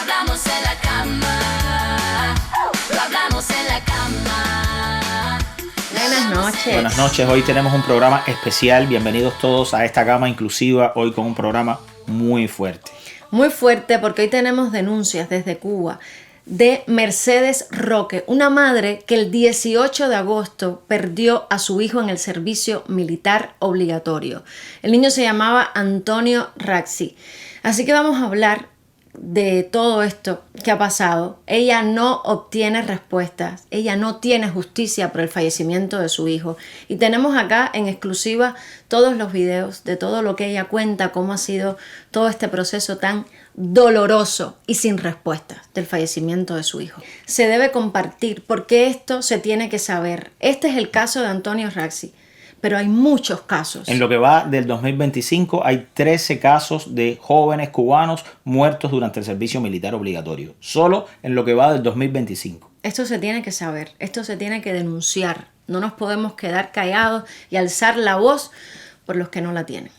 hablamos en la cama. Lo hablamos en la cama. Buenas noches. Buenas noches, hoy tenemos un programa especial. Bienvenidos todos a esta cama inclusiva, hoy con un programa muy fuerte. Muy fuerte porque hoy tenemos denuncias desde Cuba de Mercedes Roque, una madre que el 18 de agosto perdió a su hijo en el servicio militar obligatorio. El niño se llamaba Antonio Raxi. Así que vamos a hablar de todo esto que ha pasado. Ella no obtiene respuestas, ella no tiene justicia por el fallecimiento de su hijo. Y tenemos acá en exclusiva todos los videos de todo lo que ella cuenta, cómo ha sido todo este proceso tan doloroso y sin respuestas del fallecimiento de su hijo. Se debe compartir porque esto se tiene que saber. Este es el caso de Antonio Raxi, pero hay muchos casos. En lo que va del 2025 hay 13 casos de jóvenes cubanos muertos durante el servicio militar obligatorio. Solo en lo que va del 2025. Esto se tiene que saber, esto se tiene que denunciar. No nos podemos quedar callados y alzar la voz por los que no la tienen.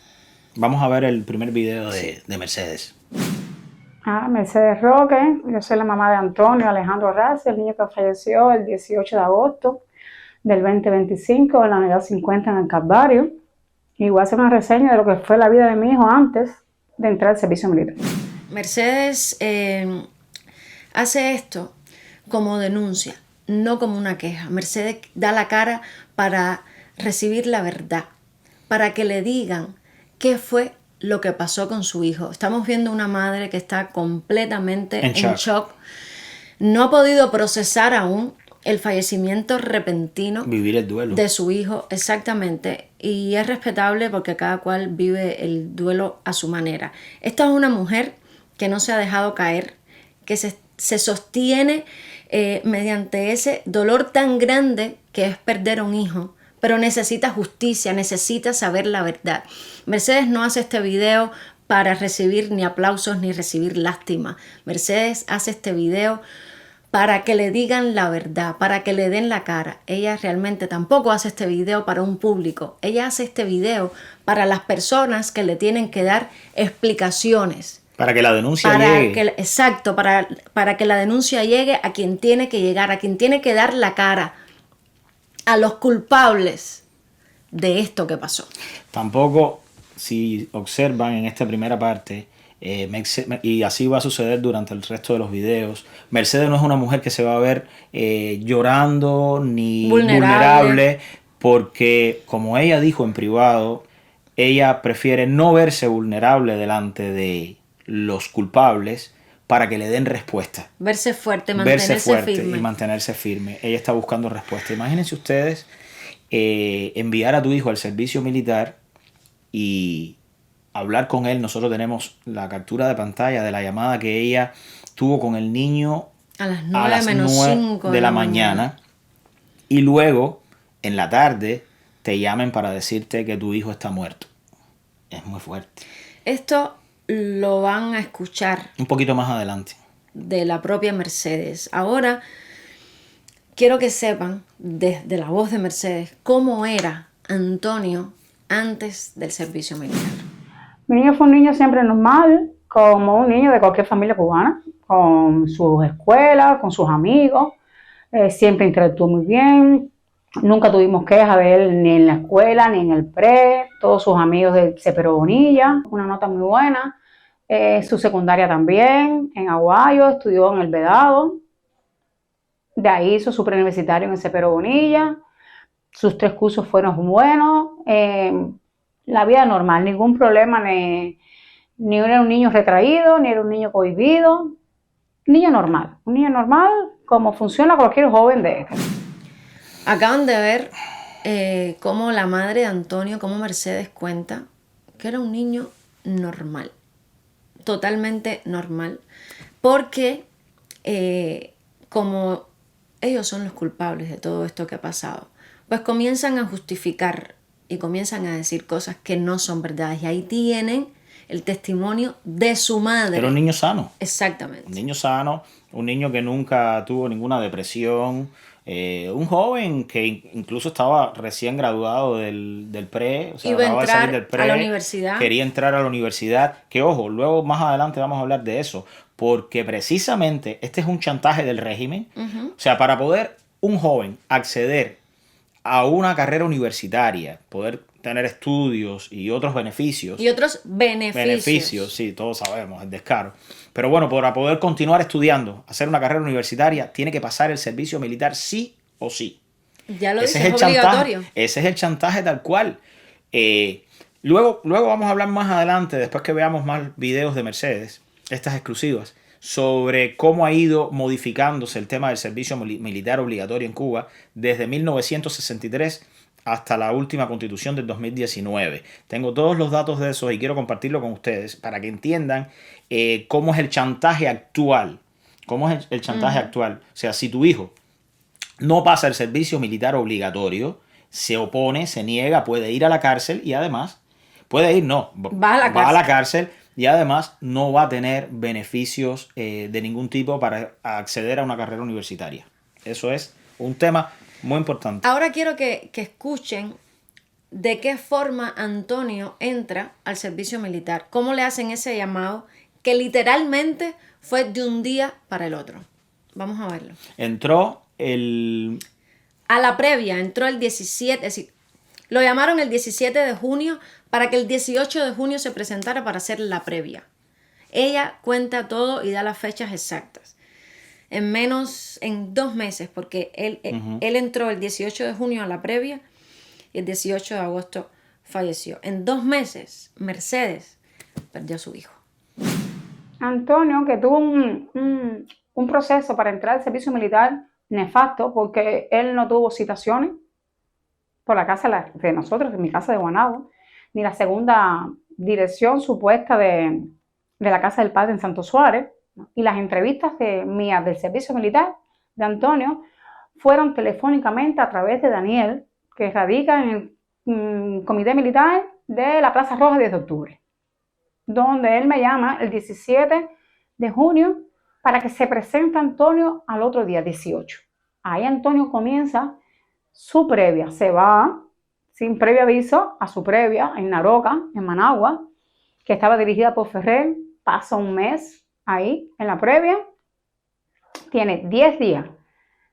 Vamos a ver el primer video de Mercedes. Mercedes Roque, yo soy la mamá de Antonio Alejandro Raxi, el niño que falleció el 18 de agosto del 2025 en la unidad 50 en el Calvario. Y voy a hacer una reseña de lo que fue la vida de mi hijo antes de entrar al servicio militar. Mercedes hace esto como denuncia, no como una queja. Mercedes da la cara para recibir la verdad, para que le digan qué fue lo que pasó con su hijo. Estamos viendo una madre que está completamente en shock. No ha podido procesar aún el fallecimiento repentino, vivir el duelo de su hijo, exactamente, y es respetable porque cada cual vive el duelo a su manera. Esta es una mujer que no se ha dejado caer, que se sostiene mediante ese dolor tan grande que es perder a un hijo, pero necesita justicia, necesita saber la verdad. Mercedes no hace este video para recibir ni aplausos ni recibir lástima. Mercedes hace este video para que le digan la verdad, para que le den la cara. Ella realmente tampoco hace este video para un público. Ella hace este video para las personas que le tienen que dar explicaciones. Para que la denuncia llegue. Exacto, para que la denuncia llegue a quien tiene que llegar, a quien tiene que dar la cara, a los culpables de esto que pasó. Tampoco, si observan en esta primera parte, y así va a suceder durante el resto de los videos, Mercedes no es una mujer que se va a ver llorando ni vulnerable, porque como ella dijo en privado, ella prefiere no verse vulnerable delante de los culpables para que le den respuesta. Verse fuerte, mantenerse firme. Y mantenerse firme. Ella está buscando respuesta. Imagínense ustedes enviar a tu hijo al servicio militar y hablar con él. Nosotros tenemos la captura de pantalla de la llamada que ella tuvo con el niño a las 9:05 de la mañana. Y luego, en la tarde, te llamen para decirte que tu hijo está muerto. Es muy fuerte. Esto lo van a escuchar un poquito más adelante de la propia Mercedes. Ahora quiero que sepan desde la voz de Mercedes cómo era Antonio antes del servicio militar. Mi niño fue un niño siempre normal, como un niño de cualquier familia cubana, con sus escuelas, con sus amigos, siempre interactuó muy bien. Nunca tuvimos quejas de él ni en la escuela ni en el pre. Todos sus amigos de Cepero Bonilla, una nota muy buena. Su secundaria también, en Aguayo, estudió en el Vedado. De ahí hizo su preuniversitario en el Cepero Bonilla. Sus 3 cursos fueron buenos. La vida normal, ningún problema, ni era un niño retraído, ni era un niño cohibido. Un niño normal, como funciona cualquier joven de este. Acaban de ver cómo la madre de Antonio, cómo Mercedes cuenta que era un niño normal, totalmente normal, porque como ellos son los culpables de todo esto que ha pasado, pues comienzan a justificar y comienzan a decir cosas que no son verdades. Y ahí tienen el testimonio de su madre. Era un niño sano. Exactamente. Un niño sano, un niño que nunca tuvo ninguna depresión, un joven que incluso estaba recién graduado del pre, o sea, iba a acababa de entrar salir del pre, a la universidad. Quería entrar a la universidad, que ojo, luego más adelante vamos a hablar de eso, porque precisamente este es un chantaje del régimen. O sea, para poder un joven acceder a una carrera universitaria, poder tener estudios y otros beneficios. Y otros beneficios. Sí, todos sabemos, el descaro. Pero bueno, para poder continuar estudiando, hacer una carrera universitaria, tiene que pasar el servicio militar sí o sí. Ya lo Ese dice, es es el obligatorio. chantaje. Ese es el chantaje tal cual. Luego vamos a hablar más adelante, después que veamos más videos de Mercedes, estas exclusivas, sobre cómo ha ido modificándose el tema del servicio militar obligatorio en Cuba desde 1963 hasta la última constitución del 2019. Tengo todos los datos de eso y quiero compartirlo con ustedes para que entiendan cómo es el chantaje actual. ¿Cómo es el chantaje actual? O sea, si tu hijo no pasa el servicio militar obligatorio, se opone, se niega, puede ir a la cárcel y además, va a la cárcel y además no va a tener beneficios de ningún tipo para acceder a una carrera universitaria. Eso es un tema muy importante. Ahora quiero que escuchen de qué forma Antonio entra al servicio militar. Cómo le hacen ese llamado que literalmente fue de un día para el otro. Vamos a verlo. A la previa, entró el 17, es decir, lo llamaron el 17 de junio para que el 18 de junio se presentara para hacer la previa. Ella cuenta todo y da las fechas exactas. En 2 meses, porque él entró el 18 de junio a la previa y el 18 de agosto falleció. En 2 meses, Mercedes perdió a su hijo. Antonio, que tuvo un proceso para entrar al servicio militar nefasto, porque él no tuvo citaciones por la casa de nosotros, en mi casa de Guanabo, ni la segunda dirección supuesta de la casa del padre en Santo Suárez, ¿no? Y las entrevistas mías del servicio militar de Antonio fueron telefónicamente a través de Daniel, que radica en el comité militar de la Plaza Roja 10 de octubre, donde él me llama el 17 de junio para que se presente Antonio al otro día, 18. Ahí Antonio comienza su previa, se va sin previo aviso a su previa en Naroca, en Managua, que estaba dirigida por Ferrer. Pasa un mes ahí en la previa, tiene 10 días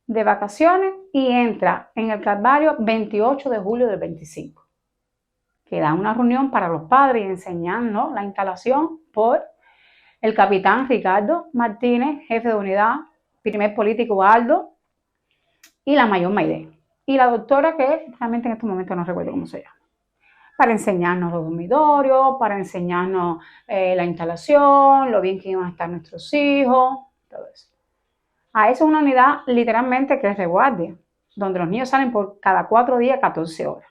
de vacaciones y entra en el Calvario 28 de julio del 25. Que da una reunión para los padres y enseñarnos la instalación por el capitán Ricardo Martínez, jefe de unidad, primer político Aldo, y la mayor Maide. Y la doctora, que realmente en este momento no recuerdo cómo se llama, para enseñarnos los dormitorios, para enseñarnos la instalación, lo bien que iban a estar nuestros hijos, todo eso. A eso es una unidad literalmente que es de guardia, donde los niños salen por cada 4 días 14 horas.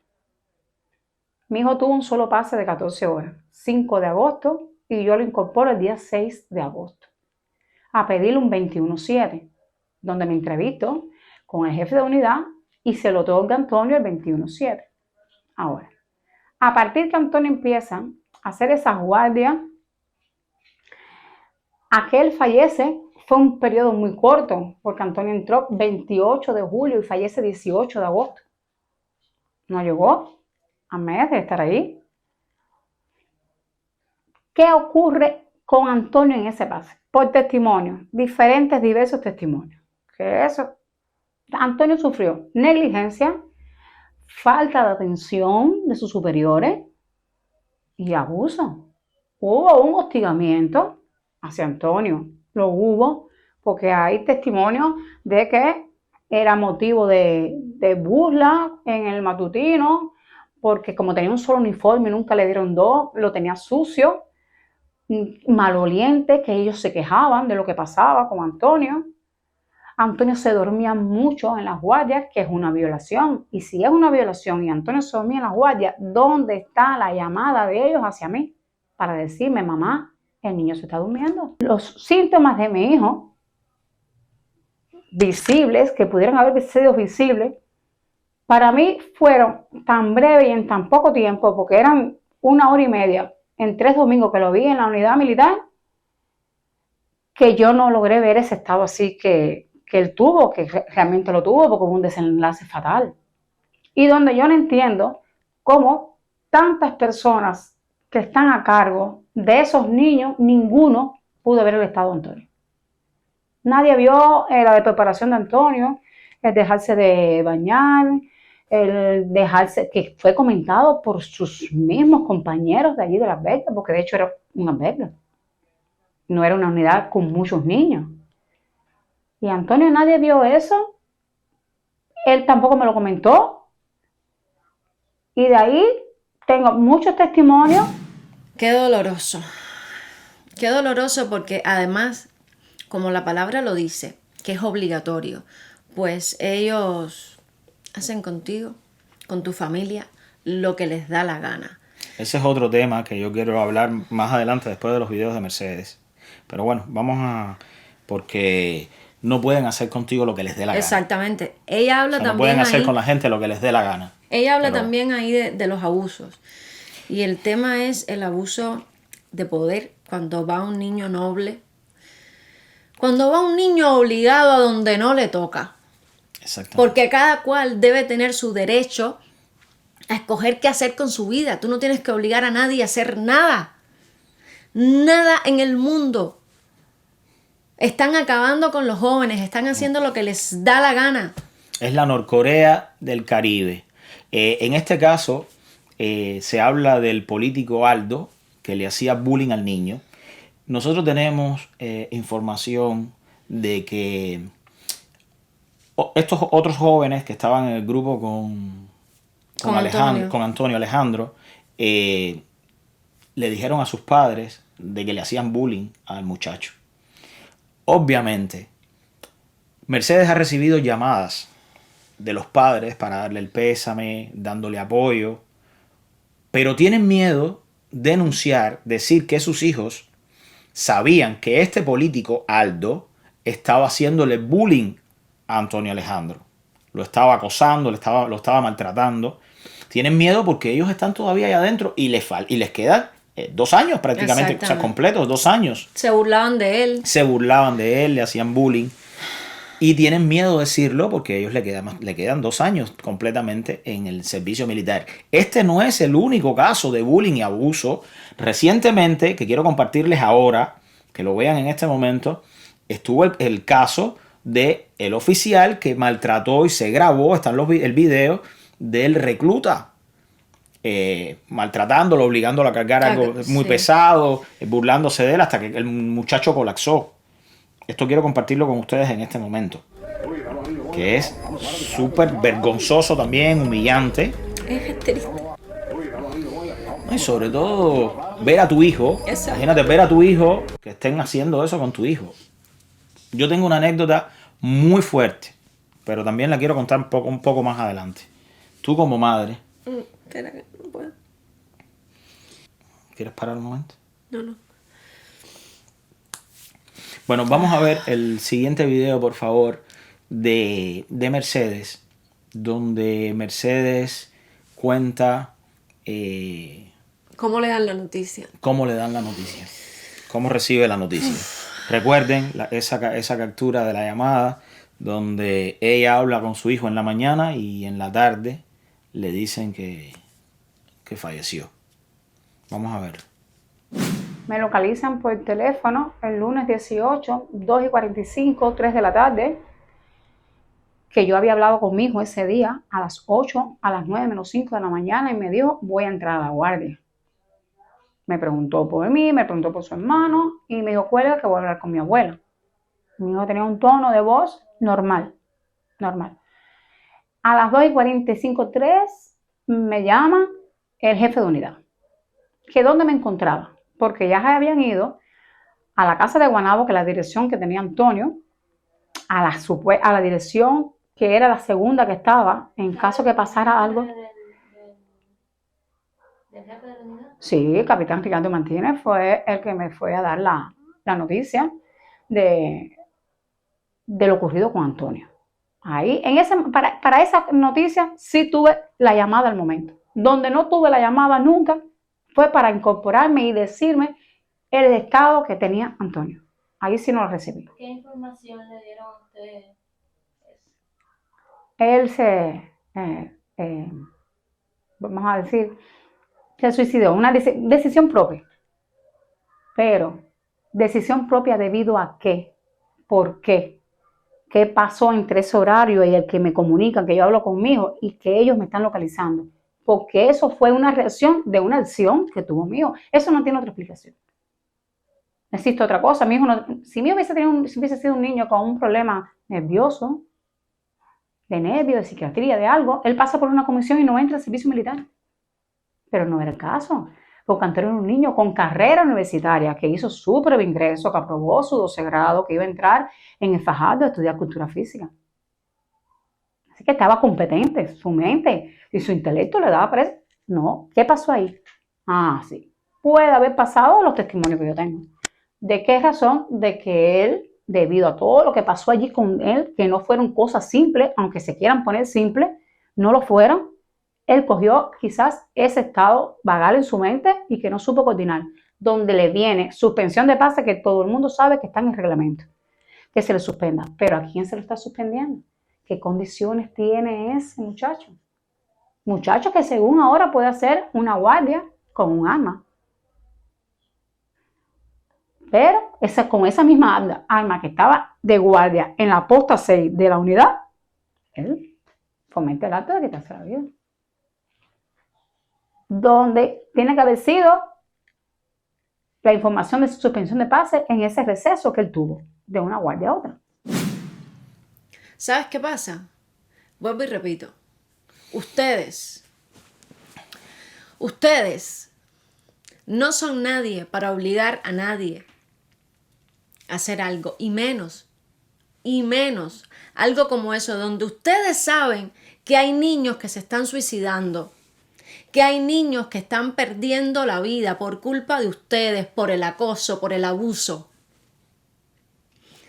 Mi hijo tuvo un solo pase de 14 horas, 5 de agosto, y yo lo incorporo el día 6 de agosto, a pedirle un 21-7, donde me entrevisto con el jefe de unidad y se lo otorga a Antonio el 21-7. Ahora, a partir que Antonio empieza a hacer esas guardias, a que él fallece fue un periodo muy corto, porque Antonio entró 28 de julio y fallece 18 de agosto. No llegó a mes de estar ahí. ¿Qué ocurre con Antonio en ese pase? Por testimonio, diversos testimonios. Que eso, Antonio sufrió negligencia, falta de atención de sus superiores y abuso. Hubo un hostigamiento hacia Antonio, lo hubo, porque hay testimonios de que era motivo de burla en el matutino, porque como tenía un solo uniforme y nunca le dieron 2, lo tenía sucio, maloliente, que ellos se quejaban de lo que pasaba con Antonio. Antonio se dormía mucho en las guardias, que es una violación. Y si es una violación y Antonio se dormía en las guardias, ¿dónde está la llamada de ellos hacia mí? Para decirme, mamá, el niño se está durmiendo. Los síntomas de mi hijo, visibles, que pudieran haber sido visibles, para mí fueron tan breves y en tan poco tiempo, porque eran 1 hora y media, en 3 domingos que lo vi en la unidad militar, que yo no logré ver ese estado así que él tuvo, que realmente lo tuvo, porque hubo un desenlace fatal. Y donde yo no entiendo cómo tantas personas que están a cargo de esos niños, ninguno pudo ver el estado de Antonio. Nadie vio la de preparación de Antonio, el dejarse de bañar, el dejarse, que fue comentado por sus mismos compañeros de allí de Las Vegas, porque de hecho era una Vegas, no era una unidad con muchos niños. Y Antonio, nadie vio eso, él tampoco me lo comentó, y de ahí tengo muchos testimonios. Qué doloroso. Qué doloroso porque además, como la palabra lo dice, que es obligatorio, pues ellos hacen contigo, con tu familia, lo que les da la gana. Ese es otro tema que yo quiero hablar más adelante después de los videos de Mercedes. Pero bueno, vamos a... porque no pueden hacer contigo lo que les dé la gana. Exactamente. Ella habla O sea, no también pueden hacer ahí, con la gente lo que les dé la gana. ella habla Pero- también ahí de los abusos. Y el tema es el abuso de poder cuando va un niño noble, cuando va un niño obligado a donde no le toca. Exactamente. Porque cada cual debe tener su derecho a escoger qué hacer con su vida. Tú no tienes que obligar a nadie a hacer nada. Nada en el mundo. Están acabando con los jóvenes, están haciendo lo que les da la gana. Es la Norcorea del Caribe. En este caso, se habla del político Aldo, que le hacía bullying al niño. Nosotros tenemos información de que estos otros jóvenes que estaban en el grupo con Antonio Alejandro, le dijeron a sus padres de que le hacían bullying al muchacho. Obviamente, Mercedes ha recibido llamadas de los padres para darle el pésame, dándole apoyo, pero tienen miedo de denunciar, decir que sus hijos sabían que este político, Aldo, estaba haciéndole bullying a Antonio Alejandro. Lo estaba acosando, lo estaba maltratando. Tienen miedo porque ellos están todavía ahí adentro y les quedan 2 años prácticamente, o sea, completos, 2 años. Se burlaban de él. Se burlaban de él, le hacían bullying. Y tienen miedo de decirlo porque a ellos le quedan 2 años completamente en el servicio militar. Este no es el único caso de bullying y abuso. Recientemente, que quiero compartirles ahora, que lo vean en este momento, estuvo el caso de el oficial que maltrató y se grabó, está el video del recluta, maltratándolo, obligándolo a cargar algo muy pesado, burlándose de él hasta que el muchacho colapsó. Esto quiero compartirlo con ustedes en este momento, que es súper vergonzoso también, humillante. Es triste. Y sobre todo ver a tu hijo. Exacto. Imagínate ver a tu hijo que estén haciendo eso con tu hijo. Yo tengo una anécdota muy fuerte, pero también la quiero contar un poco más adelante. Tú como madre. Espera, que no puedo. ¿Quieres parar un momento? No. Bueno, vamos a ver el siguiente video, por favor, de Mercedes, donde Mercedes cuenta ¿Cómo le dan la noticia? cómo le dan la noticia, cómo recibe la noticia. Recuerden esa captura de la llamada donde ella habla con su hijo en la mañana y en la tarde le dicen que falleció. Vamos a ver. Me localizan por teléfono el lunes 18, 2:45, 3 de la tarde, que yo había hablado con mi hijo ese día a las 8, a las 9 menos 5 de la mañana, y me dijo, voy a entrar a la guardia. Me preguntó por mí, me preguntó por su hermano, y me dijo, cuelga que voy a hablar con mi abuela. Mi hijo tenía un tono de voz normal. A las 2:45, 3, me llama el jefe de unidad, que dónde me encontraba, porque ya habían ido a la casa de Guanabo, que es la dirección que tenía Antonio, a la dirección que era la segunda que estaba, en caso que pasara algo. ¿Del jefe de la unidad? Sí, el capitán Ricardo Martínez fue el que me fue a dar la noticia de lo ocurrido con Antonio. Ahí, para esa noticia sí tuve la llamada al momento. Donde no tuve la llamada nunca fue para incorporarme y decirme el estado que tenía Antonio. Ahí sí no lo recibí. ¿Qué información le dieron a ustedes? Él vamos a decir, se suicidó. Una decisión propia. Pero, ¿decisión propia debido a qué? por qué. ¿Qué pasó entre ese horario y el que me comunican, que yo hablo con mi hijo y que ellos me están localizando? Porque eso fue una reacción de una acción que tuvo mi hijo. Eso no tiene otra explicación. No existe otra cosa. Mi hijo no, si mi hijo si hubiese sido un niño con un problema nervioso, de nervios, de psiquiatría, de algo, él pasa por una comisión y no entra al servicio militar. Pero no era el caso. Porque Antonio era un niño con carrera universitaria, que hizo su previo ingreso, que aprobó su 12 grado, que iba a entrar en el Fajardo a estudiar cultura física. Así que estaba competente, su mente y su intelecto le daba para eso. No, ¿qué pasó ahí? Ah, sí. Puede haber pasado los testimonios que yo tengo. ¿De qué razón? De que él, debido a todo lo que pasó allí con él, que no fueron cosas simples, aunque se quieran poner simples, no lo fueron, él cogió quizás ese estado vagal en su mente y que no supo coordinar, donde le viene suspensión de pase, que todo el mundo sabe que está en el reglamento, que se le suspenda. Pero ¿a quién se lo está suspendiendo? ¿Qué condiciones tiene ese muchacho? Muchacho que según ahora puede hacer una guardia con un arma. Pero con esa misma arma que estaba de guardia en la posta 6 de la unidad, él fomenta el acto de quitarse la vida. Donde tiene que haber sido la información de su suspensión de pase en ese receso que él tuvo, de una guardia a otra. ¿Sabes qué pasa? Vuelvo y repito. Ustedes no son nadie para obligar a nadie a hacer algo, y menos algo como eso, donde ustedes saben que hay niños que se están suicidando, que hay niños que están perdiendo la vida por culpa de ustedes, por el acoso, por el abuso.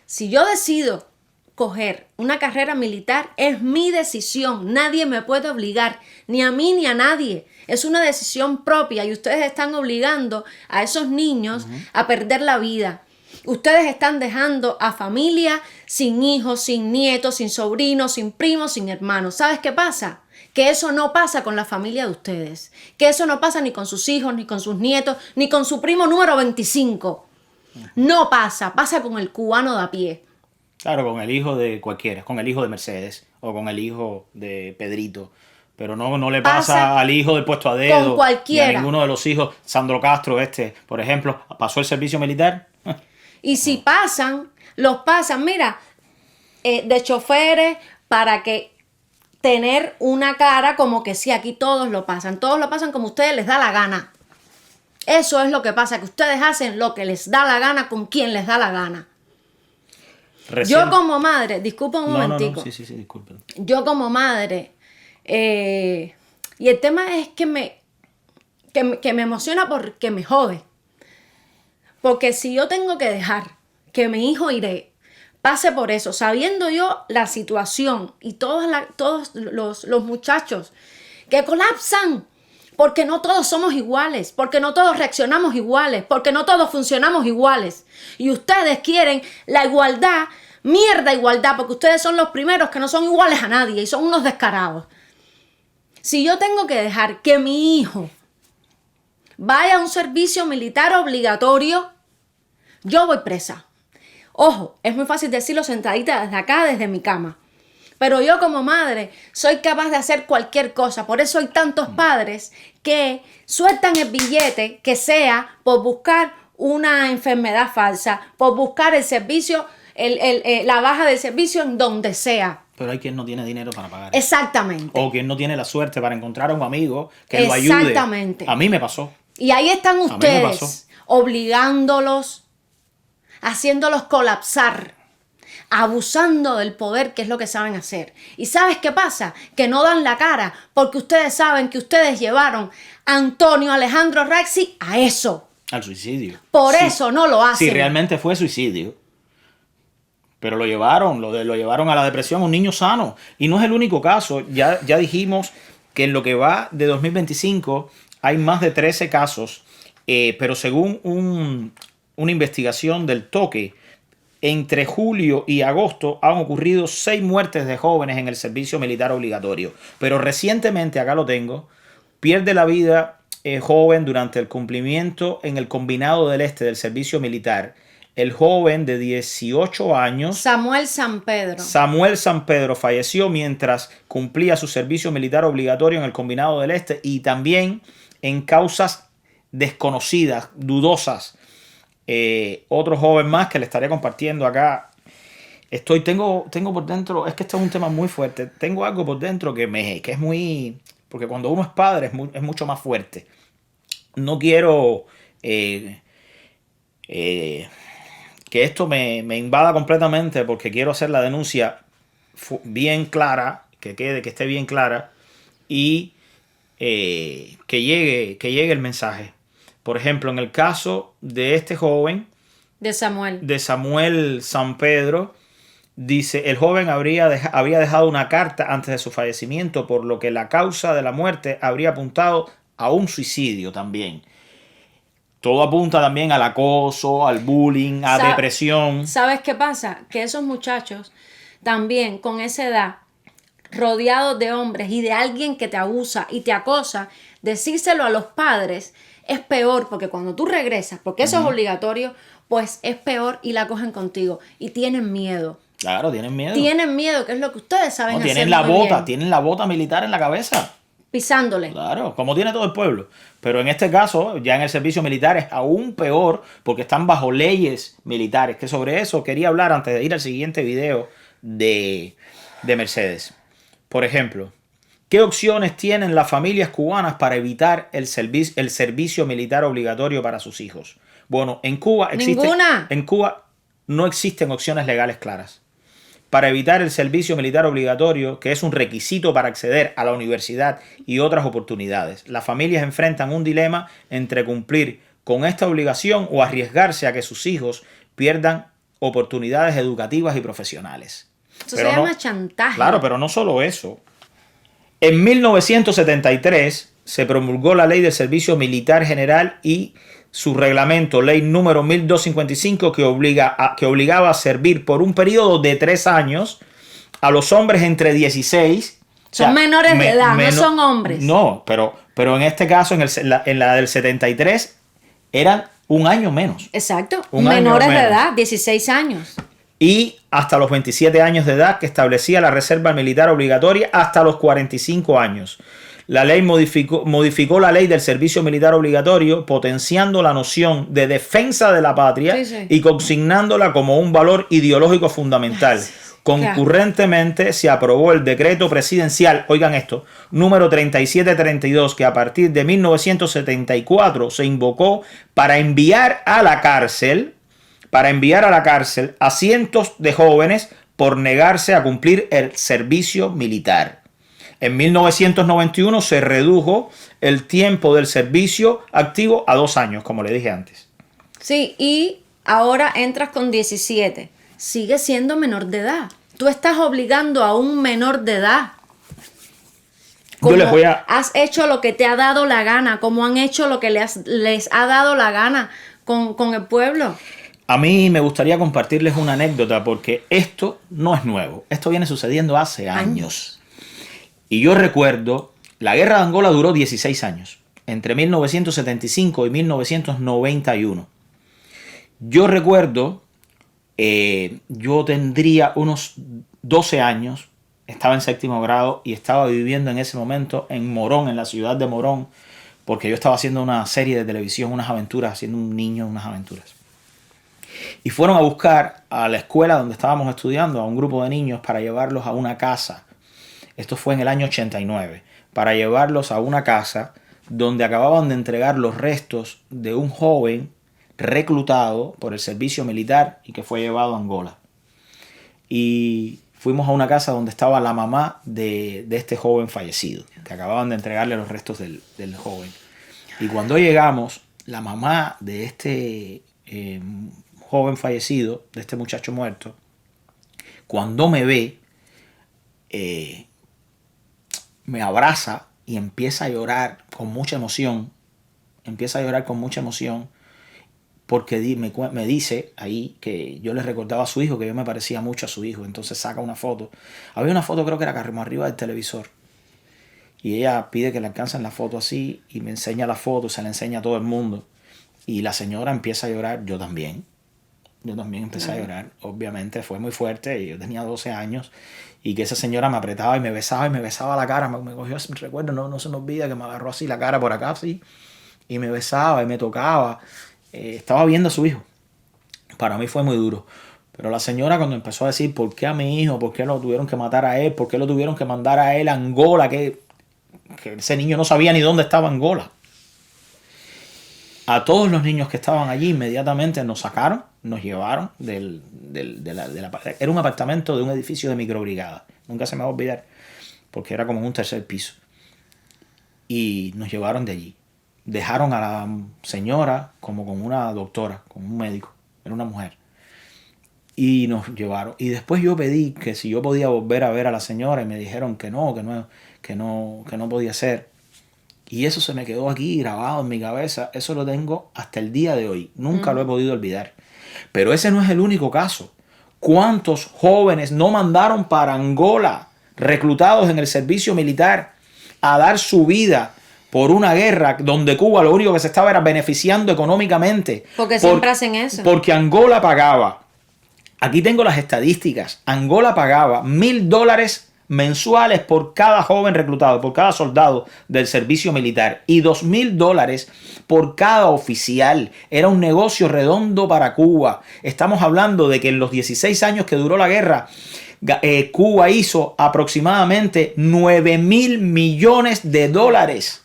Si yo decido coger una carrera militar, es mi decisión. Nadie me puede obligar, ni a mí ni a nadie. Es una decisión propia y ustedes están obligando a esos niños a perder la vida. Ustedes están dejando a familia sin hijos, sin nietos, sin sobrinos, sin primos, sin hermanos. ¿Sabes qué pasa? Que eso no pasa con la familia de ustedes. Que eso no pasa ni con sus hijos, ni con sus nietos, ni con su primo número 25. No pasa. Pasa con el cubano de a pie. Claro, con el hijo de cualquiera, con el hijo de Mercedes o con el hijo de Pedrito. Pero no le pasa al hijo del puesto a dedo. Con cualquiera. Ni a ninguno de los hijos. Sandro Castro, por ejemplo, pasó el servicio militar. Y si pasan, los pasan, mira, de choferes para que tener una cara como que sí, aquí todos lo pasan como a ustedes les da la gana. Eso es lo que pasa, que ustedes hacen lo que les da la gana con quien les da la gana. Yo como madre, disculpa un momentico. Sí, disculpen. Yo como madre, y el tema es que me emociona porque me jode. Porque si yo tengo que dejar que mi hijo Iré pase por eso, sabiendo yo la situación y todos los muchachos que colapsan, porque no todos somos iguales, porque no todos reaccionamos iguales, porque no todos funcionamos iguales. Y ustedes quieren la igualdad, mierda igualdad, porque ustedes son los primeros que no son iguales a nadie y son unos descarados. Si yo tengo que dejar que mi hijo vaya a un servicio militar obligatorio, yo voy presa. Ojo, es muy fácil decirlo sentadita desde acá, desde mi cama. Pero yo como madre soy capaz de hacer cualquier cosa. Por eso hay tantos padres que sueltan el billete que sea por buscar una enfermedad falsa, por buscar el servicio, la baja del servicio en donde sea. Pero hay quien no tiene dinero para pagar. Exactamente. O quien no tiene la suerte para encontrar a un amigo que lo ayude. Exactamente. A mí me pasó. Y ahí están ustedes obligándolos, haciéndolos colapsar, abusando del poder, que es lo que saben hacer. ¿Y sabes qué pasa? Que no dan la cara porque ustedes saben que ustedes llevaron a Antonio Alejandro Raxi a eso. Al suicidio. Por eso no lo hacen. Si realmente fue suicidio. Pero lo llevaron a la depresión, un niño sano. Y no es el único caso. Ya dijimos que en lo que va de 2025 hay más de 13 casos. Pero según una investigación del Toque, entre julio y agosto han ocurrido 6 muertes de jóvenes en el servicio militar obligatorio. Pero recientemente, acá lo tengo, pierde la vida joven durante el cumplimiento en el Combinado del Este del servicio militar el joven de 18 años, Samuel San Pedro. Samuel San Pedro, falleció mientras cumplía su servicio militar obligatorio en el Combinado del Este y también en causas desconocidas, dudosas. Otro joven más que le estaré compartiendo acá. Tengo por dentro, es que este es un tema muy fuerte. Tengo algo por dentro que es muy, porque cuando uno es padre es mucho más fuerte. No quiero que esto me invada completamente porque quiero hacer la denuncia bien clara, que esté bien clara y que llegue el mensaje. Por ejemplo, en el caso de este joven, De Samuel. de Samuel San Pedro, dice, el joven había dejado una carta antes de su fallecimiento, por lo que la causa de la muerte habría apuntado a un suicidio también. Todo apunta también al acoso, al bullying, a depresión. ¿Sabes qué pasa? Que esos muchachos también con esa edad, rodeados de hombres y de alguien que te abusa y te acosa, decírselo a los padres es peor, porque cuando tú regresas, porque eso es obligatorio, pues es peor y la cogen contigo y tienen miedo. Claro, tienen miedo. Tienen miedo, que es lo que ustedes saben No, hacer tienen la muy bota, bien. tienen la bota militar en la cabeza. Pisándole. Claro, como tiene todo el pueblo. Pero en este caso, ya en el servicio militar es aún peor porque están bajo leyes militares. Que sobre eso quería hablar antes de ir al siguiente video de Mercedes. Por ejemplo, ¿qué opciones tienen las familias cubanas para evitar el servicio militar obligatorio para sus hijos? Bueno, en Cuba Ninguna. En Cuba no existen opciones legales claras. Para evitar el servicio militar obligatorio, que es un requisito para acceder a la universidad y otras oportunidades, las familias enfrentan un dilema entre cumplir con esta obligación o arriesgarse a que sus hijos pierdan oportunidades educativas y profesionales. Eso se llama chantaje. Claro, pero no solo eso. En 1973 se promulgó la Ley del Servicio Militar General y su reglamento, ley número 1255, que obligaba a servir por un periodo de 3 años a los hombres entre 16. Son menores de edad, no son hombres. No, pero en este caso, en la del 73, eran un año menos. Exacto, Un año menores de menos. edad, 16 años. Y hasta los 27 años de edad, que establecía la reserva militar obligatoria hasta los 45 años. La ley modificó la ley del servicio militar obligatorio, potenciando la noción de defensa de la patria y consignándola como un valor ideológico fundamental. Concurrentemente se aprobó el decreto presidencial, oigan esto, número 3732, que a partir de 1974 se invocó para enviar a la cárcel a cientos de jóvenes por negarse a cumplir el servicio militar. En 1991 se redujo el tiempo del servicio activo a 2 años, como le dije antes. Sí, y ahora entras con 17. Sigue siendo menor de edad. Tú estás obligando a un menor de edad. Como has hecho lo que te ha dado la gana, como han hecho lo que les ha dado la gana con el pueblo. A mí me gustaría compartirles una anécdota porque esto no es nuevo. Esto viene sucediendo hace años. Y yo recuerdo, la guerra de Angola duró 16 años, entre 1975 y 1991. Yo recuerdo, yo tendría unos 12 años, estaba en 7º grado y estaba viviendo en ese momento en Morón, en la ciudad de Morón, porque yo estaba haciendo una serie de televisión, unas aventuras, haciendo un niño, unas aventuras. Y fueron a buscar a la escuela donde estábamos estudiando a un grupo de niños para llevarlos a una casa. Esto fue en el año 89, para llevarlos a una casa donde acababan de entregar los restos de un joven reclutado por el servicio militar y que fue llevado a Angola. Y fuimos a una casa donde estaba la mamá de este joven fallecido, que acababan de entregarle los restos del joven. Y cuando llegamos, la mamá de este joven fallecido, de este muchacho muerto, cuando me ve, me abraza y empieza a llorar con mucha emoción. Porque me dice ahí que yo le recordaba a su hijo, que yo me parecía mucho a su hijo. Entonces saca una foto. Había una foto, creo que era como arriba del televisor. Y ella pide que le alcancen la foto así y me enseña la foto, se la enseña a todo el mundo. Y la señora empieza a llorar, yo también. Yo también empecé a llorar. Obviamente fue muy fuerte. Yo tenía 12 años y que esa señora me apretaba y me besaba la cara. Me cogió, recuerdo, no se me olvida que me agarró así la cara por acá, así, y me besaba y me tocaba. Estaba viendo a su hijo. Para mí fue muy duro. Pero la señora cuando empezó a decir por qué a mi hijo, por qué lo tuvieron que matar a él, por qué lo tuvieron que mandar a él a Angola, que ese niño no sabía ni dónde estaba Angola. A todos los niños que estaban allí inmediatamente nos sacaron, nos llevaron era un apartamento de un edificio de microbrigada. Nunca se me va a olvidar, porque era como en un tercer piso. Y nos llevaron de allí. Dejaron a la señora como con una doctora, con un médico. Era una mujer. Y nos llevaron. Y después yo pedí que si yo podía volver a ver a la señora y me dijeron que no podía ser. Y eso se me quedó aquí grabado en mi cabeza. Eso lo tengo hasta el día de hoy. Nunca lo he podido olvidar. Pero ese no es el único caso. ¿Cuántos jóvenes no mandaron para Angola, reclutados en el servicio militar, a dar su vida por una guerra donde Cuba lo único que se estaba era beneficiando económicamente? Porque siempre hacen eso. Porque Angola pagaba. Aquí tengo las estadísticas. Angola pagaba $1,000 mensuales por cada joven reclutado, por cada soldado del servicio militar, y $2,000 por cada oficial. Era un negocio redondo para Cuba. Estamos hablando de que en los 16 años que duró la guerra, Cuba hizo aproximadamente $9,000 millones. $9,000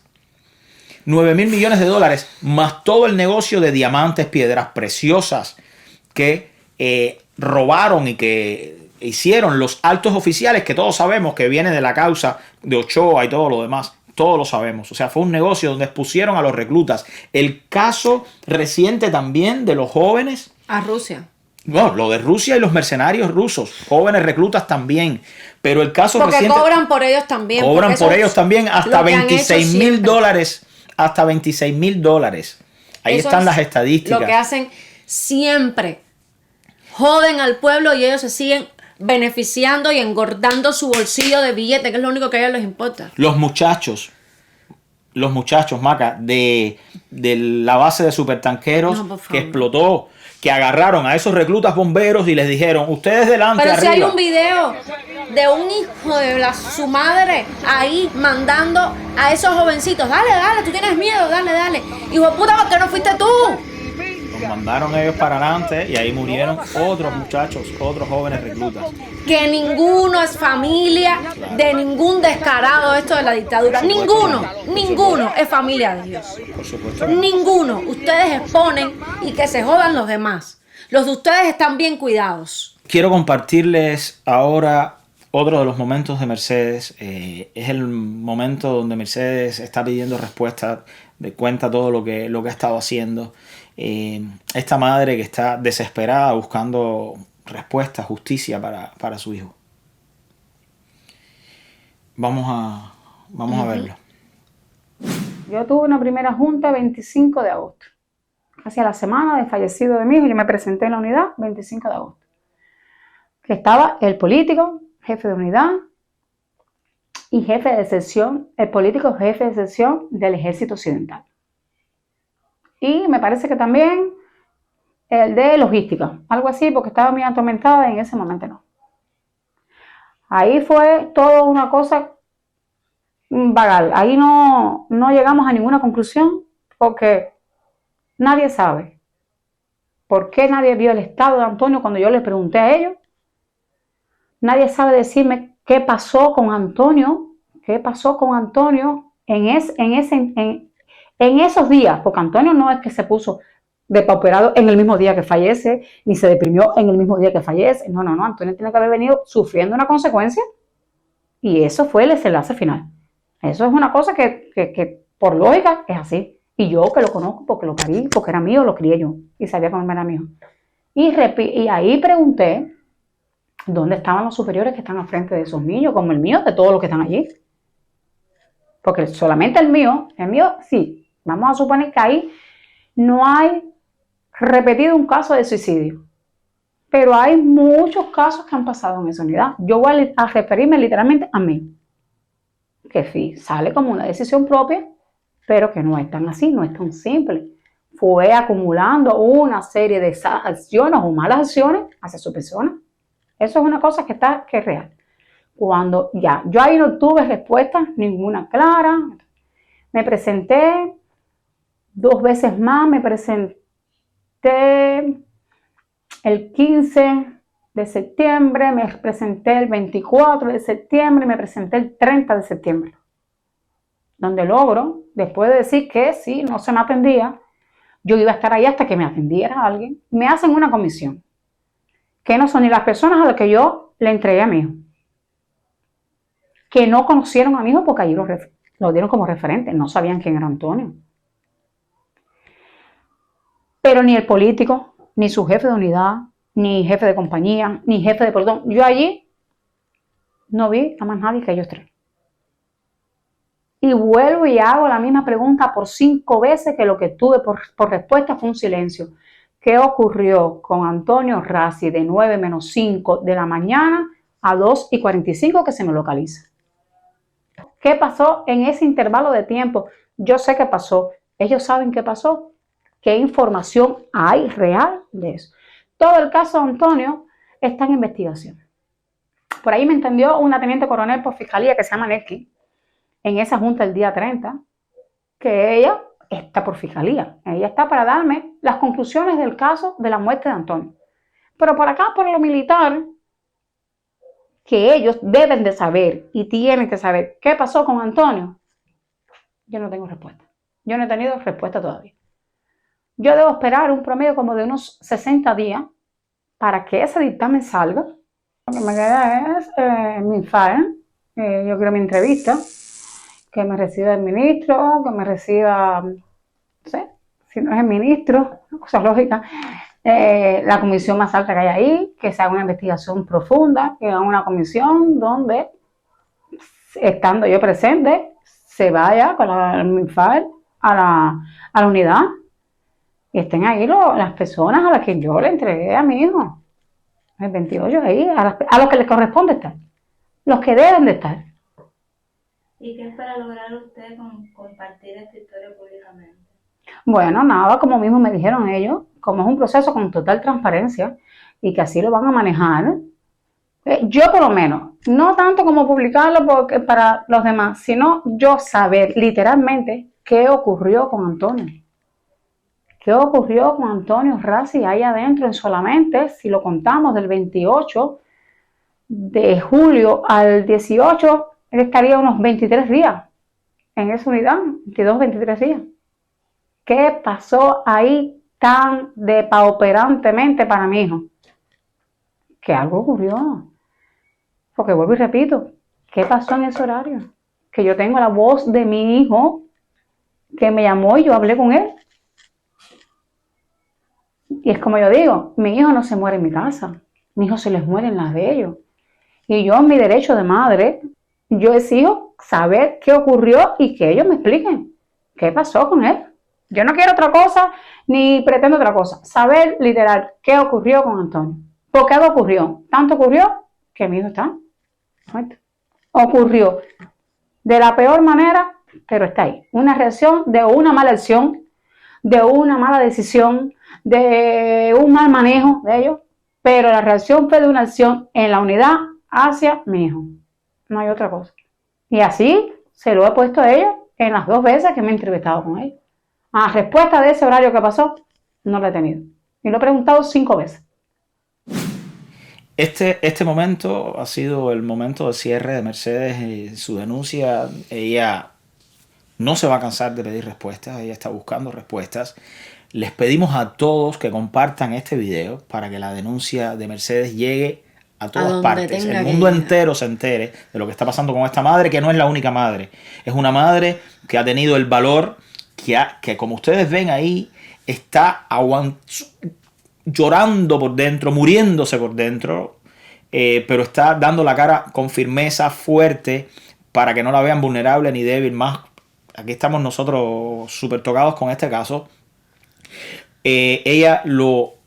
millones, más todo el negocio de diamantes, piedras preciosas que robaron y que hicieron los altos oficiales, que todos sabemos que viene de la causa de Ochoa y todo lo demás. Todos lo sabemos. O sea, fue un negocio donde expusieron a los reclutas. El caso reciente también de los jóvenes. A Rusia. No, lo de Rusia y los mercenarios rusos. Jóvenes reclutas también. Pero el caso porque reciente. Cobran por ellos también. Cobran por ellos también hasta $26,000. Hasta $26,000. Ahí eso están las estadísticas. Lo que hacen siempre. Joden al pueblo y ellos se siguen beneficiando y engordando su bolsillo de billete, que es lo único que a ellos les importa. Los muchachos, Maca, de la base de supertanqueros que explotó, que agarraron a esos reclutas bomberos y les dijeron, ustedes delante, pero arriba. si hay un video de un hijo de su madre ahí mandando a esos jovencitos, dale, tú tienes miedo, dale. Hijo de puta, ¿por qué no fuiste tú? Los mandaron ellos para adelante y ahí murieron otros muchachos, otros jóvenes reclutas. Que ninguno es familia de ningún descarado esto de la dictadura. Ninguno es familia de Dios. Por supuesto. Ninguno. Ustedes exponen y que se jodan los demás. Los de ustedes están bien cuidados. Quiero compartirles ahora otro de los momentos de Mercedes. Es el momento donde Mercedes está pidiendo respuestas, de cuenta todo lo que ha estado haciendo. Esta madre que está desesperada buscando respuesta, justicia para su hijo. Vamos a verlo. Yo tuve una primera junta el 25 de agosto. Casi a la semana de fallecido de mi hijo, yo me presenté en la unidad 25 de agosto. Que estaba el político, jefe de unidad, y jefe de sección, el político jefe de sección del Ejército Occidental. Y me parece que también el de logística, algo así, porque estaba muy atormentada y en ese momento no. Ahí fue todo una cosa vagal. Ahí no llegamos a ninguna conclusión porque nadie sabe por qué nadie vio el estado de Antonio cuando yo le pregunté a ellos. Nadie sabe decirme qué pasó con Antonio en esos días, porque Antonio no es que se puso depauperado en el mismo día que fallece, ni se deprimió en el mismo día que fallece. No, Antonio tiene que haber venido sufriendo una consecuencia y eso fue el desenlace final. Eso es una cosa que por lógica es así. Y yo que lo conozco porque lo parí, porque era mío, lo crié yo y sabía cómo era mío. Y ahí pregunté dónde estaban los superiores que están al frente de esos niños, como el mío, de todos los que están allí. Porque solamente el mío, sí, vamos a suponer que ahí no hay repetido un caso de suicidio. Pero hay muchos casos que han pasado en esa unidad. Yo voy a referirme literalmente a mí. Que sí, sale como una decisión propia, pero que no es tan así, no es tan simple. fue acumulando una serie de acciones o malas acciones hacia su persona. Eso es una cosa que es real. Cuando ya, yo ahí no tuve respuesta ninguna clara, me presenté 2 veces más, me presenté el 15 de septiembre, me presenté el 24 de septiembre y me presenté el 30 de septiembre, donde logro, después de decir que sí, no se me atendía, yo iba a estar ahí hasta que me atendiera alguien, me hacen una comisión, que no son ni las personas a las que yo le entregué a mi hijo, que no conocieron a mi hijo porque allí lo dieron como referente, no sabían quién era Antonio. Pero ni el político, ni su jefe de unidad, ni jefe de compañía, ni jefe de pelotón. Yo allí no vi a más nadie que ellos 3. Y vuelvo y hago la misma pregunta por 5 veces, que lo que tuve por respuesta fue un silencio. ¿Qué ocurrió con Antonio Rassi de 9:05 de la mañana a 2:45 que se me localiza? ¿Qué pasó en ese intervalo de tiempo? Yo sé qué pasó. Ellos saben qué pasó. ¿Qué información hay real de eso? Todo el caso de Antonio está en investigación. Por ahí me entendió una teniente coronel por fiscalía que se llama Nelky, en esa junta el día 30, que ella está por fiscalía. Ella está para darme las conclusiones del caso de la muerte de Antonio. Pero por acá, por lo militar, que ellos deben de saber y tienen que saber qué pasó con Antonio, yo no tengo respuesta. Yo no he tenido respuesta todavía. Yo debo esperar un promedio como de unos 60 días para que ese dictamen salga. Lo que me queda es mi file, yo quiero mi entrevista, que me reciba el ministro, que me reciba, no sé, si no es el ministro, cosa lógica, la comisión más alta que hay ahí, que se haga una investigación profunda, que haga una comisión donde, estando yo presente, se vaya con mi file a la unidad. Y estén ahí las personas a las que yo le entregué a mi hijo. El 28 ahí, a los que les corresponde estar. Los que deben de estar. ¿Y qué espera lograr usted con compartir esta historia públicamente? Bueno, nada, como mismo me dijeron ellos, como es un proceso con total transparencia y que así lo van a manejar, yo por lo menos, no tanto como publicarlo para los demás, sino yo saber literalmente qué ocurrió con Antonio. ¿Qué ocurrió con Antonio Rassi ahí adentro en solamente, si lo contamos, del 28 de julio al 18, él estaría unos 23 días en esa unidad, 22, 23 días. ¿Qué pasó ahí tan depauperantemente para mi hijo? Que algo ocurrió. Porque vuelvo y repito, ¿qué pasó en ese horario? Que yo tengo la voz de mi hijo que me llamó y yo hablé con él. Y es como yo digo, mi hijo no se muere en mi casa, mi hijo se les muere en las de ellos. Y yo en mi derecho de madre, yo exijo saber qué ocurrió y que ellos me expliquen qué pasó con él. Yo no quiero otra cosa ni pretendo otra cosa. Saber literal qué ocurrió con Antonio. ¿Por qué ocurrió? Tanto ocurrió que mi hijo está muerto. Ocurrió de la peor manera, pero está ahí. Una reacción de una mala acción, de una mala decisión, de un mal manejo de ellos, pero la reacción fue de una acción en la unidad hacia mi hijo. No hay otra cosa. Y así se lo he puesto a ellos en las 2 veces que me he entrevistado con ellos. A respuesta de ese horario que pasó, no lo he tenido. Y lo he preguntado 5 veces. Este momento ha sido el momento de cierre de Mercedes y su denuncia. Ella no se va a cansar de pedir respuestas, ella está buscando respuestas. Les pedimos a todos que compartan este video para que la denuncia de Mercedes llegue a todas partes. El mundo entero se entere de lo que está pasando con esta madre, que no es la única madre. Es una madre que ha tenido el valor, que como ustedes ven ahí, está llorando por dentro, muriéndose por dentro, pero está dando la cara con firmeza, fuerte, para que no la vean vulnerable ni débil. Más, aquí estamos nosotros súper tocados con este caso. Ella lo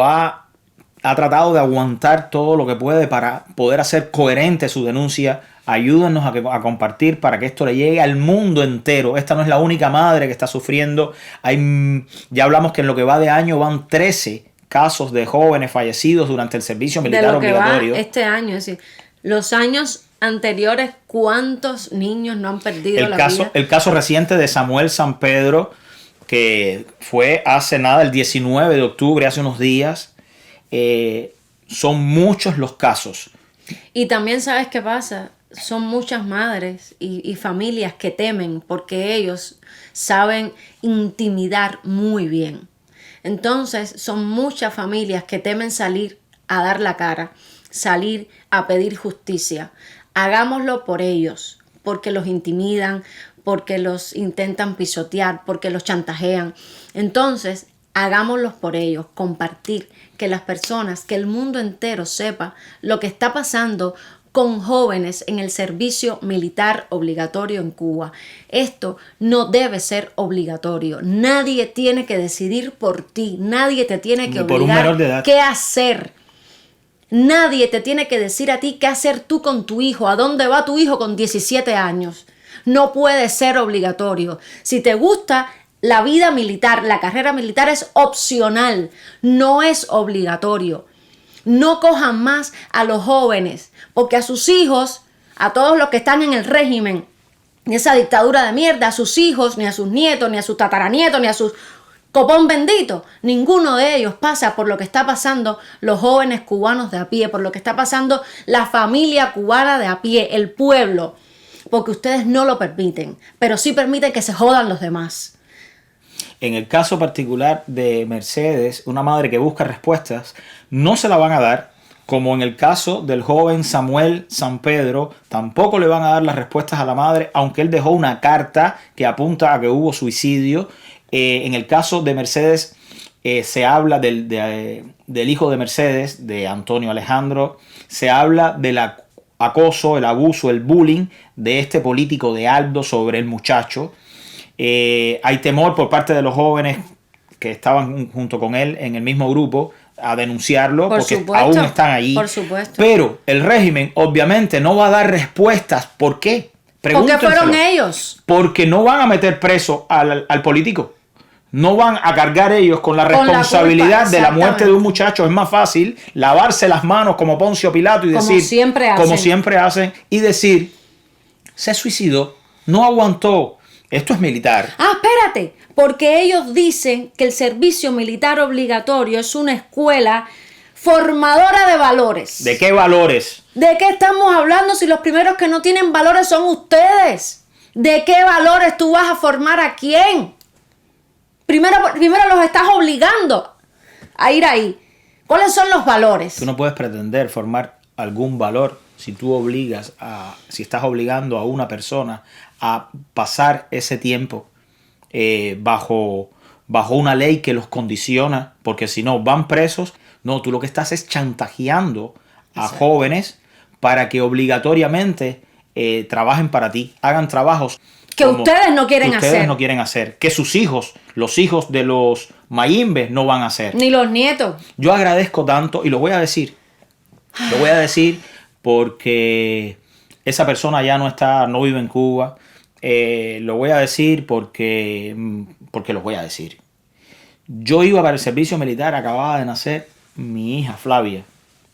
ha ha tratado de aguantar todo lo que puede para poder hacer coherente su denuncia. Ayúdennos a compartir para que esto le llegue al mundo entero. Esta no es la única madre que está sufriendo. Ya hablamos que en lo que va de año van 13 casos de jóvenes fallecidos durante el servicio militar de lo que obligatorio. va este año, es decir, los años anteriores, ¿cuántos niños no han perdido la vida? El caso reciente de Samuel San Pedro, que fue hace nada, el 19 de octubre, hace unos días. Son muchos los casos. Y también, ¿sabes qué pasa? Son muchas madres y familias que temen porque ellos saben intimidar muy bien. Entonces, son muchas familias que temen salir a dar la cara, salir a pedir justicia. Hagámoslo por ellos, porque los intimidan, porque los intentan pisotear, porque los chantajean. Entonces, hagámoslo por ellos, compartir, que las personas, que el mundo entero sepa lo que está pasando con jóvenes en el servicio militar obligatorio en Cuba. Esto no debe ser obligatorio. Nadie tiene que decidir por ti. Nadie te tiene que por un menor de obligar edad. qué hacer. Nadie te tiene que decir a ti qué hacer tú con tu hijo, a dónde va tu hijo con 17 años. No puede ser obligatorio. Si te gusta la vida militar, la carrera militar es opcional, no es obligatorio. No cojan más a los jóvenes, porque a sus hijos, a todos los que están en el régimen, esa dictadura de mierda, a sus hijos, ni a sus nietos, ni a sus tataranietos, ni a sus copón bendito, ninguno de ellos pasa por lo que está pasando los jóvenes cubanos de a pie, por lo que está pasando la familia cubana de a pie, el pueblo, porque ustedes no lo permiten, pero sí permiten que se jodan los demás. En el caso particular de Mercedes, una madre que busca respuestas, no se la van a dar, como en el caso del joven Samuel San Pedro, tampoco le van a dar las respuestas a la madre, aunque él dejó una carta que apunta a que hubo suicidio. En el caso de Mercedes, se habla del hijo de Mercedes, de Antonio Alejandro, se habla del acoso, el abuso, el bullying de este político de Aldo sobre el muchacho. Hay temor por parte de los jóvenes que estaban junto con él en el mismo grupo a denunciarlo, Por porque supuesto, aún están allí. por supuesto. Pero el régimen obviamente no va a dar respuestas. ¿Por qué? Porque fueron Pregúntenselo. ellos. Porque no van a meter preso al político. No van a cargar ellos con la Con la responsabilidad culpa, de la muerte de un exactamente. muchacho. Es más fácil lavarse las manos como Poncio Pilato y Como decir, siempre hacen. como siempre hacen, y decir, se suicidó, no aguantó. Esto es militar. Ah, espérate, porque ellos dicen que el servicio militar obligatorio es una escuela formadora de valores. ¿De qué valores? ¿De qué estamos hablando si los primeros que no tienen valores son ustedes? ¿De qué valores tú vas a formar a quién? Primero los estás obligando a ir ahí. ¿Cuáles son los valores? Tú no puedes pretender formar algún valor si si estás obligando a una persona a pasar ese tiempo bajo una ley que los condiciona, porque si no van presos. No, tú lo que estás es chantajeando a jóvenes para que obligatoriamente trabajen para ti, hagan trabajos Que como ustedes no quieren que ustedes hacer. no quieren hacer, que sus hijos, los hijos de los Mayimbe no van a hacer. Ni los nietos. Yo agradezco tanto y lo voy a decir. Lo voy a decir porque esa persona ya no vive en Cuba. Lo voy a decir porque lo voy a decir. Yo iba para el servicio militar, acababa de nacer mi hija Flavia.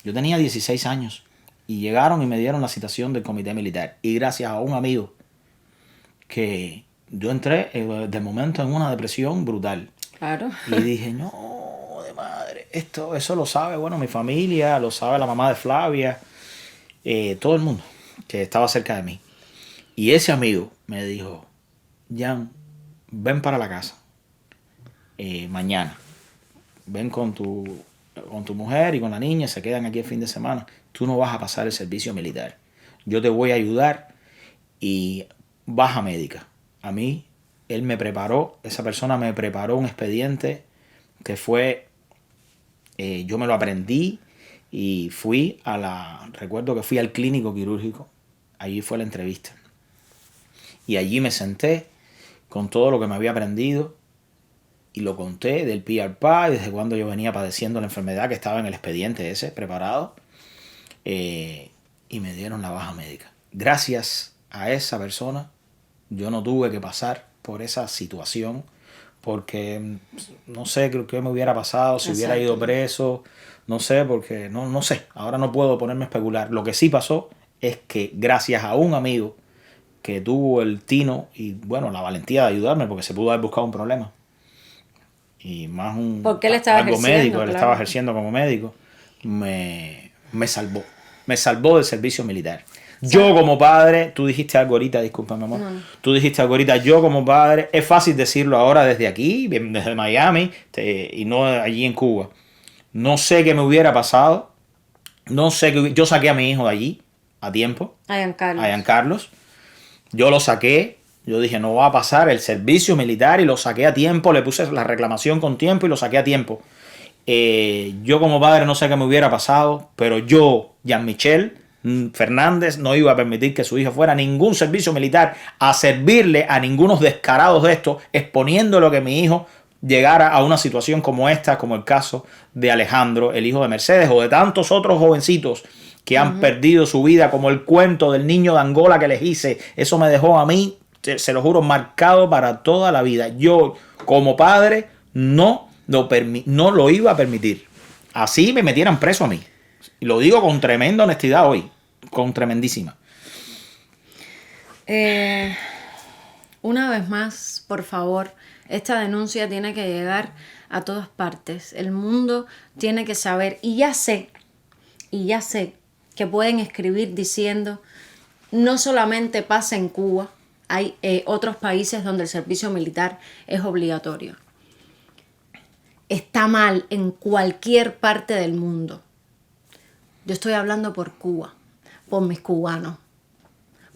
Yo tenía 16 años y llegaron y me dieron la citación del comité militar. Y gracias a un amigo que yo entré de momento en una depresión brutal. Claro. Y dije, no, de madre, eso lo sabe, bueno, mi familia, lo sabe la mamá de Flavia, todo el mundo que estaba cerca de mí. Y ese amigo me dijo, Jan, ven para la casa mañana. Ven con tu mujer y con la niña, se quedan aquí el fin de semana. Tú no vas a pasar el servicio militar. Yo te voy a ayudar y baja médica. A mí, esa persona me preparó un expediente que fue, yo me lo aprendí y recuerdo que fui al clínico quirúrgico, allí fue la entrevista. Y allí me senté con todo lo que me había aprendido y lo conté del PRPA y desde cuando yo venía padeciendo la enfermedad que estaba en el expediente ese preparado, y me dieron la baja médica. Gracias a esa persona yo no tuve que pasar por esa situación, porque no sé qué me hubiera pasado si hubiera ido preso, no sé, porque no sé, ahora no puedo ponerme a especular. Lo que sí pasó es que gracias a un amigo que tuvo el tino y bueno, la valentía de ayudarme, porque se pudo haber buscado un problema, y más porque él estaba algo ejerciendo, médico, él claro. estaba ejerciendo como médico, me salvó del servicio militar. Yo como padre, tú dijiste algo ahorita, discúlpame amor, tú dijiste algo ahorita, yo como padre, es fácil decirlo ahora desde aquí, desde Miami, y no allí en Cuba. No sé qué me hubiera pasado, no sé qué, yo saqué a mi hijo de allí a tiempo, A Giancarlo. a Giancarlos, yo lo saqué, yo dije no va a pasar el servicio militar y lo saqué a tiempo, le puse la reclamación con tiempo y lo saqué a tiempo. Yo como padre no sé qué me hubiera pasado, pero yo, Jean-Michel Fernández, no iba a permitir que su hija fuera a ningún servicio militar a servirle a ningunos descarados de estos, exponiendo lo que mi hijo llegara a una situación como esta, como el caso de Alejandro, el hijo de Mercedes, o de tantos otros jovencitos que han perdido su vida, como el cuento del niño de Angola que les hice. Eso me dejó a mí, se lo juro, marcado para toda la vida. Yo como padre no lo iba a permitir. Así me metieran preso a mí. Y lo digo con tremenda honestidad hoy, con tremendísima. Una vez más, por favor, esta denuncia tiene que llegar a todas partes. El mundo tiene que saber, y ya sé que pueden escribir diciendo, no solamente pasa en Cuba, hay otros países donde el servicio militar es obligatorio. Está mal en cualquier parte del mundo. Yo estoy hablando por Cuba, por mis cubanos,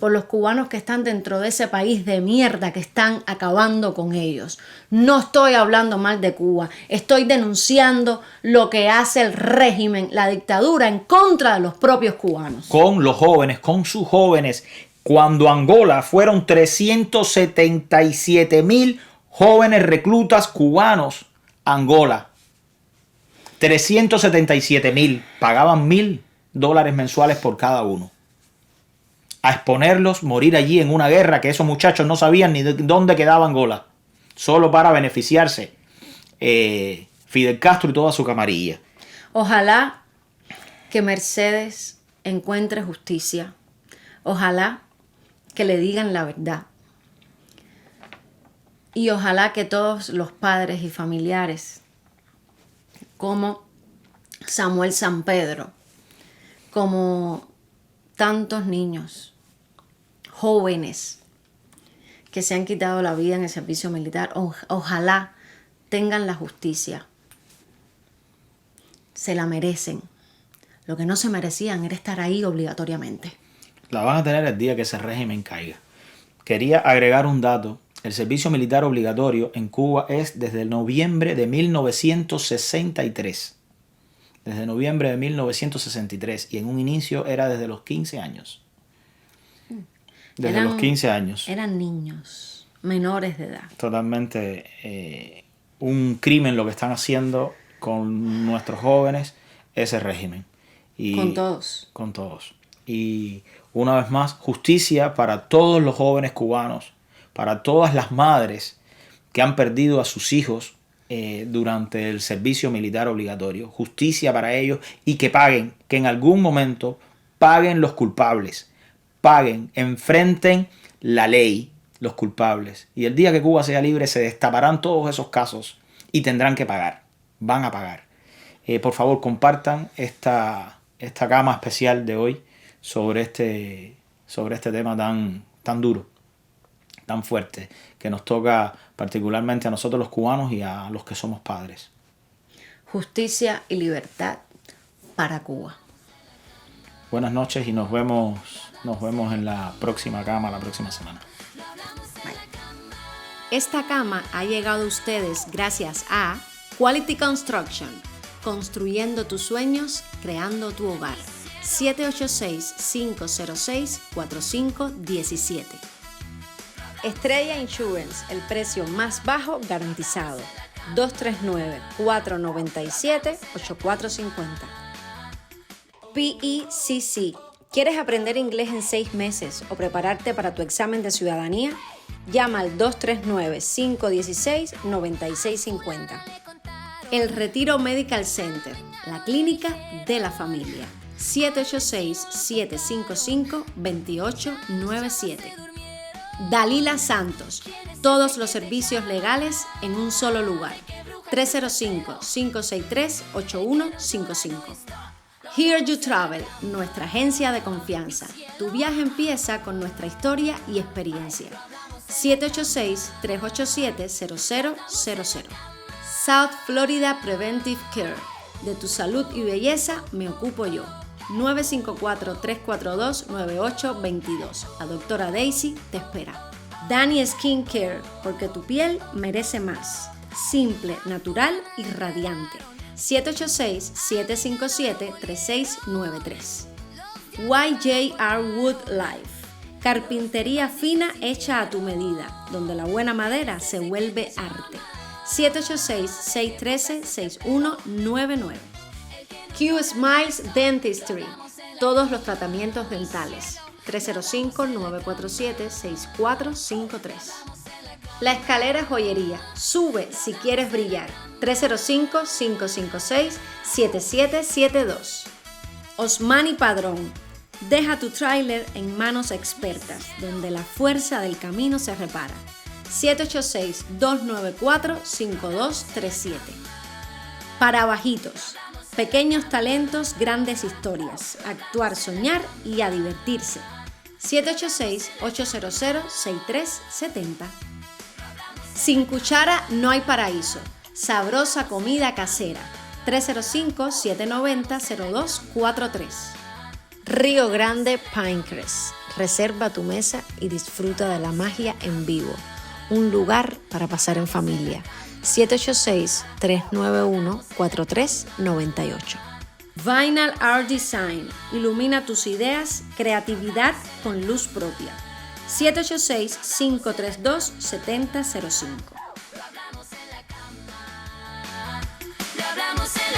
por los cubanos que están dentro de ese país de mierda que están acabando con ellos. No estoy hablando mal de Cuba, estoy denunciando lo que hace el régimen, la dictadura en contra de los propios cubanos. Con los jóvenes, con sus jóvenes. Cuando Angola fueron 377,000 jóvenes reclutas cubanos, Angola. 377,000, pagaban $1,000 mensuales por cada uno. A exponerlos, morir allí en una guerra que esos muchachos no sabían ni dónde quedaba Angola. Solo para beneficiarse Fidel Castro y toda su camarilla. Ojalá que Mercedes encuentre justicia. Ojalá que le digan la verdad. Y ojalá que todos los padres y familiares, como Samuel San Pedro, como tantos niños, jóvenes que se han quitado la vida en el servicio militar, ojalá tengan la justicia. Se la merecen. Lo que no se merecían era estar ahí obligatoriamente. La van a tener el día que ese régimen caiga. Quería agregar un dato. El servicio militar obligatorio en Cuba es desde noviembre de 1963. Desde noviembre de 1963. Y en un inicio era desde los 15 años. Desde los 15 años. Eran niños, menores de edad. Totalmente un crimen lo que están haciendo con nuestros jóvenes, ese régimen. Y Con todos. Con todos. Y una vez más, justicia para todos los jóvenes cubanos, para todas las madres que han perdido a sus hijos durante el servicio militar obligatorio. Justicia para ellos y que paguen, que en algún momento paguen los culpables. Paguen, enfrenten la ley los culpables. Y el día que Cuba sea libre se destaparán todos esos casos y tendrán que pagar. Van a pagar. Por favor, compartan esta cama especial de hoy sobre este tema tan duro, tan fuerte, que nos toca particularmente a nosotros los cubanos y a los que somos padres. Justicia y libertad para Cuba. Buenas noches y nos vemos en la próxima cama, la próxima semana. Esta cama ha llegado a ustedes gracias a Quality Construction, construyendo tus sueños, creando tu hogar. 786-506-4517. Estrella Insurance, el precio más bajo garantizado. 239-497-8450. PECC. ¿Quieres aprender inglés en 6 meses o prepararte para tu examen de ciudadanía? Llama al 239-516-9650. El Retiro Medical Center, la clínica de la familia. 786-755-2897. Dalila Santos. Todos los servicios legales en un solo lugar. 305-563-8155. Here You Travel, nuestra agencia de confianza. Tu viaje empieza con nuestra historia y experiencia. 786-387-0000. South Florida Preventive Care. De tu salud y belleza me ocupo yo. 954-342-9822. La doctora Daisy te espera. Dani Skin Care, porque tu piel merece más. Simple, natural y radiante. 786-757-3693. YJR Wood Life. Carpintería fina hecha a tu medida, donde la buena madera se vuelve arte. 786-613-6199. Q Smiles Dentistry. Todos los tratamientos dentales. 305-947-6453. La Escalera Joyería. Sube si quieres brillar. 305-556-7772. Osmani Padrón. Deja tu tráiler en manos expertas, donde la fuerza del camino se repara. 786-294-5237. Para bajitos. Pequeños talentos, grandes historias. Actuar, soñar y a divertirse. 786-800-6370. Sin cuchara no hay paraíso. Sabrosa comida casera. 305-790-0243. Río Grande Pinecrest. Reserva tu mesa y disfruta de la magia en vivo. Un lugar para pasar en familia. 786-391-4398. Vinyl Art Design. Ilumina tus ideas, creatividad con luz propia. 786-532-7005. Lo hablamos en